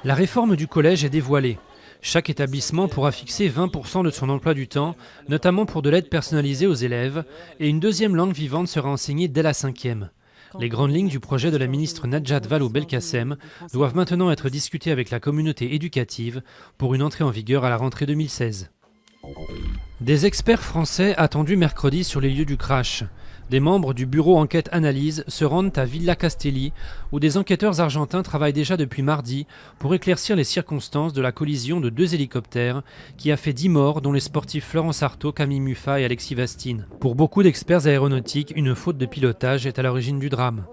La réforme du collège est dévoilée. Chaque établissement pourra fixer 20% de son emploi du temps, notamment pour de l'aide personnalisée aux élèves, et une deuxième langue vivante sera enseignée dès la 5e. Les grandes lignes du projet de la ministre Najat Vallaud-Belkacem doivent maintenant être discutées avec la communauté éducative pour une entrée en vigueur à la rentrée 2016. Des experts français attendus mercredi sur les lieux du crash. Des membres du bureau Enquête Analyse se rendent à Villa Castelli, où des enquêteurs argentins travaillent déjà depuis mardi pour éclaircir les circonstances de la collision de 2 hélicoptères qui a fait 10 morts, dont les sportifs Florence Artaud, Camille Muffat et Alexis Vastine. Pour beaucoup d'experts aéronautiques, une faute de pilotage est à l'origine du drame.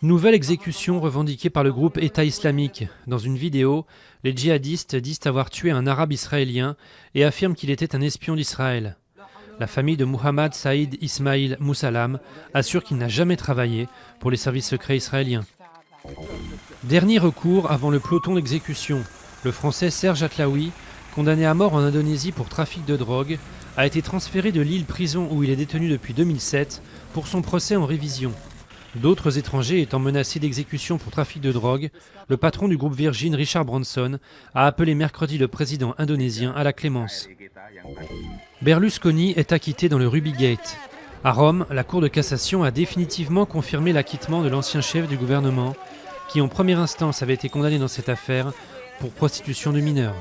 Nouvelle exécution revendiquée par le groupe État islamique. Dans une vidéo, les djihadistes disent avoir tué un arabe israélien et affirment qu'il était un espion d'Israël. La famille de Mohammad Saïd Ismail Moussalam assure qu'il n'a jamais travaillé pour les services secrets israéliens. Dernier recours avant le peloton d'exécution. Le Français Serge Atlaoui, condamné à mort en Indonésie pour trafic de drogue, a été transféré de l'île prison où il est détenu depuis 2007 pour son procès en révision. D'autres étrangers étant menacés d'exécution pour trafic de drogue, le patron du groupe Virgin, Richard Branson, a appelé mercredi le président indonésien à la clémence. Berlusconi est acquitté dans le Rubygate. À Rome, la Cour de cassation a définitivement confirmé l'acquittement de l'ancien chef du gouvernement, qui en première instance avait été condamné dans cette affaire pour prostitution de mineurs.